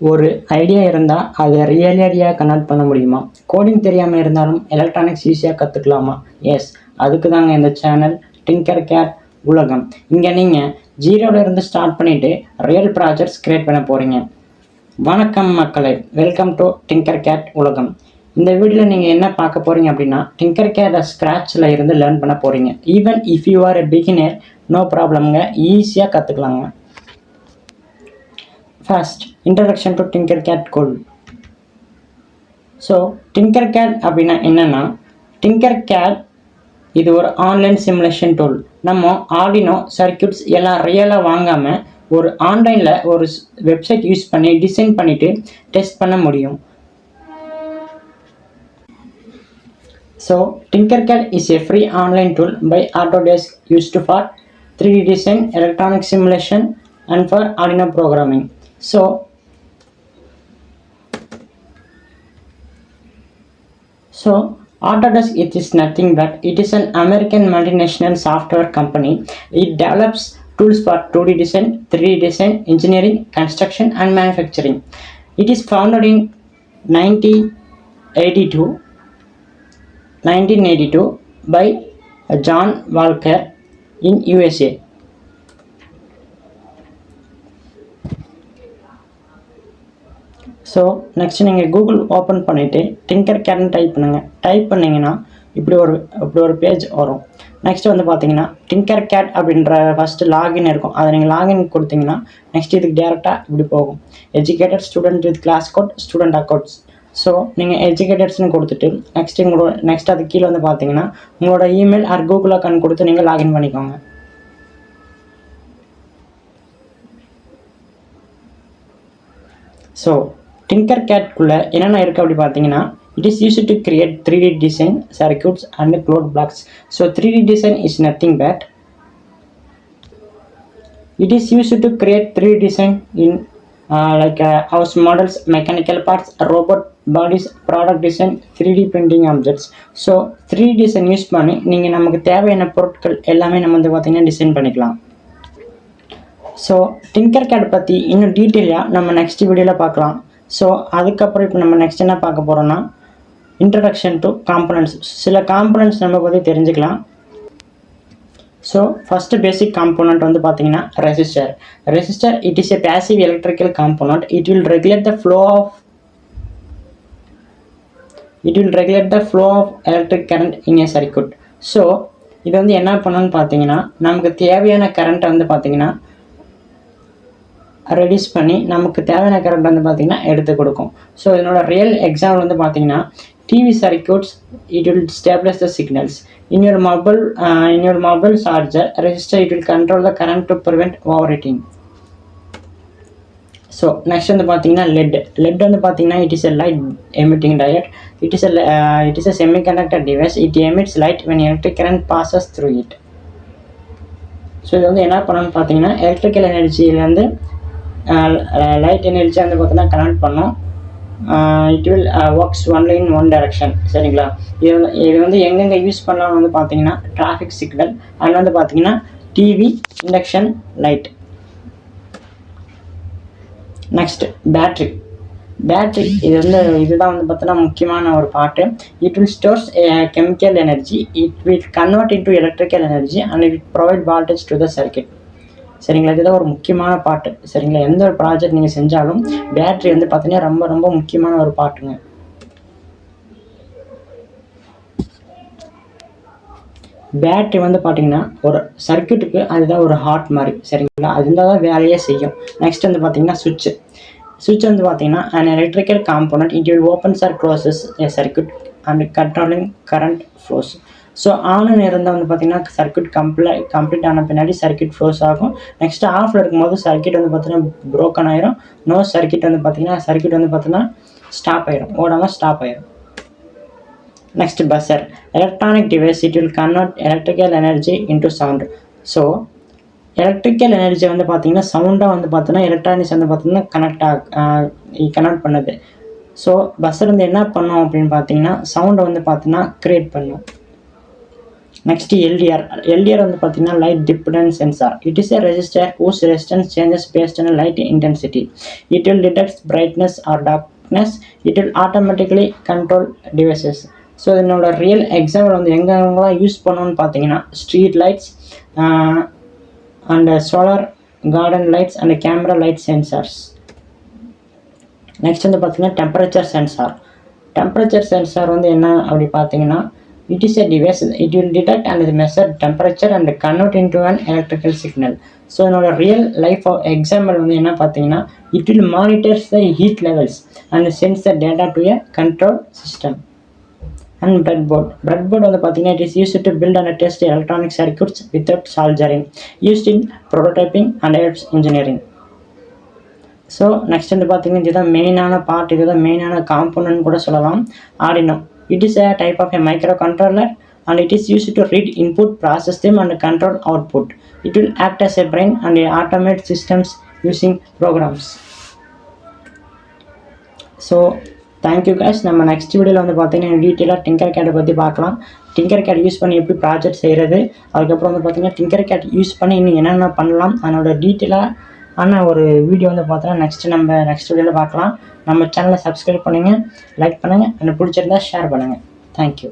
ஒரு ஐடியா இருந்தால் அதை ரியலியாக கனெக்ட் பண்ண முடியுமா? கோடிங் தெரியாமல் இருந்தாலும் எலக்ட்ரானிக்ஸ் ஈஸியாக கற்றுக்கலாமா? எஸ், அதுக்கு தாங்க இந்த சேனல் டிங்கர் கேட் உலகம். இங்கே நீங்கள் ஜீரோவிலேருந்து ஸ்டார்ட் பண்ணிவிட்டு ரியல் ப்ராஜெக்ட்ஸ் க்ரியேட் பண்ண போகிறீங்க. வணக்கம் மக்களே, வெல்கம் டு டிங்கர் கேட் உலகம். இந்த வீடியோவில் நீங்கள் என்ன பார்க்க போகிறீங்க அப்படின்னா, டிங்கர் கேட் ஸ்க்ராட்சில் இருந்து லேர்ன் பண்ண போகிறீங்க. Even if you are a beginner, no ப்ராப்ளம்ங்க, ஈஸியாக கற்றுக்கலாங்க. First, introduction to Tinkercad code. So, Tinkercad அப்படின்னா என்னன்னா, Tinkercad இது ஒரு ஆன்லைன் சிமுலேஷன் டூல். நம்ம ஆர்டினோ சர்க்யூட்ஸ் எல்லாம் ரியலாக வாங்காமல் ஒரு ஆன்லைனில் ஒரு வெப்சைட் யூஸ் பண்ணி டிசைன் பண்ணிவிட்டு டெஸ்ட் பண்ண முடியும். So, Tinkercad is a free online tool by Autodesk used for 3D design, electronic simulation and for Arduino programming. So Autodesk, it is nothing but it is an American multinational software company. It develops tools for 2D design, 3D design, engineering, construction and manufacturing. It is founded in 1982 by John Walker in USA. So next நீங்கள் Google open பண்ணிவிட்டு டிங்கர்கேட்னு type பண்ணுங்கள். Type பண்ணிங்கன்னா இப்படி ஒரு page வரும். Next வந்து பார்த்தீங்கன்னா Tinkercad அப்படின்ற ஃபஸ்ட்டு லாகின் இருக்கும். அதை நீங்கள் லாகின் கொடுத்தீங்கன்னா நெக்ஸ்ட் இதுக்கு டேரெக்டாக இப்படி போகும். Educated student with class code, student accounts. So நீங்கள் எஜுகேட்டட்ஸ்னு கொடுத்துட்டு நெக்ஸ்ட் அது கீழே வந்து பார்த்தீங்கன்னா உங்களோட இமெயில் ஆர் கூகுள் அக்கௌண்ட் கொடுத்து நீங்கள் லாகின் பண்ணிக்கோங்க. ஸோ டிங்கர்கேட்குள்ளே என்னென்ன இருக்குது அப்படி பார்த்தீங்கன்னா, it is used to create 3D design circuits and cloud blocks. So 3D design is nothing but it is used to create 3D design in house models, mechanical parts, robot bodies, product design, 3D printing objects. So 3D design use பண்ணி நீங்கள் நமக்கு தேவையான பொருட்கள் எல்லாமே நம்ம வந்து பார்த்தீங்கன்னா design பண்ணிக்கலாம். ஸோ டிங்கர்கேட் பற்றி இன்னும் டீட்டெயிலாக நம்ம நெக்ஸ்ட் வீடியோவில் பார்க்கலாம். ஸோ அதுக்கப்புறம் இப்போ நம்ம நெக்ஸ்ட் என்ன பார்க்க போகிறோம்னா, இன்ட்ரடக்ஷன் டு காம்பனன்ட்ஸ். சில காம்பனன்ட்ஸ் நம்ம பற்றி தெரிஞ்சுக்கலாம். ஸோ ஃபஸ்ட்டு பேசிக் காம்போனண்ட் வந்து பார்த்தீங்கன்னா resistor. It is a passive electrical component. It will regulate the flow of electric current in a circuit. So இது வந்து என்ன பண்ணணும்னு பார்த்தீங்கன்னா, நமக்கு தேவையான கரண்ட்டை வந்து பார்த்தீங்கன்னா ரெடியூஸ் பண்ணி நமக்கு தேவையான கரண்ட் வந்து பார்த்தீங்கன்னா எடுத்து கொடுக்கும். ஸோ இதனோட ரியல் எக்ஸாம்பிள் வந்து பார்த்தீங்கன்னா, TV circuits it will stabilise the signals in your mobile charger resistor. It will control the current to prevent overheating. So next வந்து பார்த்தீங்கன்னா லெட் வந்து பார்த்தீங்கன்னா it is a light emitting diode. It is a semiconductor device. It emits light when electric current passes through it. So இது வந்து என்ன பண்ணணும்னு பார்த்தீங்கன்னா, electrical எனர்ஜியிலேருந்து light energy வந்து பார்த்தீங்கன்னா கனெக்ட் பண்ணோம். It will works only in one direction. சரிங்களா? இது வந்து எங்கெங்கே யூஸ் பண்ணலாம்னு வந்து பார்த்தீங்கன்னா, டிராஃபிக் சிக்னல் அண்ட் வந்து பார்த்தீங்கன்னா TV, induction light. Next battery. இதுதான் வந்து பார்த்தீங்கன்னா முக்கியமான ஒரு part. It will stores chemical energy. It will convert into electrical energy and it provide voltage to the circuit. சரிங்களா? இதுதான் ஒரு முக்கியமான பார்ட்டு. சரிங்களா? எந்த ஒரு ப்ராஜெக்ட் நீங்கள் செஞ்சாலும் பேட்ரி வந்து பார்த்தீங்கன்னா ரொம்ப ரொம்ப முக்கியமான ஒரு பார்ட்டுங்க. பேட்ரி வந்து பார்த்தீங்கன்னா ஒரு சர்க்யூட்டுக்கு அதுதான் ஒரு ஹார்ட் மாதிரி. சரிங்களா? அது இருந்தால் தான் வேலையே செய்யும். நெக்ஸ்ட் வந்து பார்த்தீங்கன்னா சுவிட்ச் வந்து பார்த்தீங்கன்னா an electrical component. It will opens or closes a circuit and controlling current flows. So on இருந்தால் வந்து பார்த்தீங்கன்னா சர்க்யூட் கம்ப்ளீட் ஆன பின்னாடி சர்க்யூட் ஃப்ளோஸ் ஆகும். நெக்ஸ்ட் ஆஃபில் இருக்கும்போது சர்க்யூட் வந்து பார்த்தீங்கன்னா ப்ரோக்கன் ஆயிரும். சர்க்யூட் வந்து பார்த்தீங்கன்னா ஸ்டாப் ஆயிரும், ஓடாமல் ஸ்டாப் ஆயிரும். Next buzzer. Electronic device. It will convert electrical energy into sound. So electrical energy வந்து பார்த்தீங்கன்னா சவுண்டாக வந்து பார்த்தீங்கன்னா எலக்ட்ரானிக்ஸ் வந்து பார்த்தீங்கன்னா கனெக்ட் பண்ணுது. ஸோ பஸ்ஸர் வந்து என்ன பண்ணும் அப்படின்னு பார்த்தீங்கன்னா சவுண்டை வந்து பார்த்தீங்கன்னா க்ரியேட் பண்ணும். Next LDR. LDR வந்து பார்த்தீங்கன்னா light dependent sensor. It is a resistor whose resistance changes based on light intensity. It will detect brightness or darkness. It will automatically control devices. So இதனோட ரியல் எக்ஸாம்பிள் வந்து எங்கெங்கெல்லாம் use பண்ணணும்னு பார்த்தீங்கன்னா street lights and solar garden lights and camera light sensors. Next வந்து பார்த்தீங்கன்னா temperature sensor. Temperature sensor வந்து என்ன அப்படி பார்த்தீங்கன்னா it is a device. It will detect and measure temperature and convert into an electrical signal. So என்னோட real life example வந்து என்ன பார்த்தீங்கன்னா it will monitor the heat levels and sends the data to a control system. And breadboard வந்து பார்த்தீங்கன்னா it is used to build and test electronic circuits without soldering, used in prototyping and engineering. So next வந்து பார்த்தீங்கன்னா இதுதான் மெயினான part, இதுதான் மெயினான component கூட சொல்லலாம். Arduino. It is a type of a microcontroller and it is used to read input, process them and control output. It will act as a brain and automate systems using programs. So thank you guys. நம்ம next வீடியோவில் வந்து பார்த்தீங்கன்னா டீட்டெயிலாக டிங்கர்கேடை பற்றி பார்க்கலாம். Tinkercad use பண்ணி எப்படி project செய்கிறது, அதுக்கப்புறம் வந்து பார்த்தீங்கன்னா டிங்கர்கேட் யூஸ் பண்ணி இன்னும் என்னென்ன பண்ணலாம், அதனோட டீட்டெயிலாக ஒரு வீடியோ வந்து பார்த்தோன்னா நம்ம நெக்ஸ்ட் வீடியோவில் பார்க்கலாம். நம்ம சேனலை சப்ஸ்கிரைப் பண்ணுங்கள், லைக் பண்ணுங்கள், எனக்கு பிடிச்சிருந்தா ஷேர் பண்ணுங்கள். தேங்க்யூ.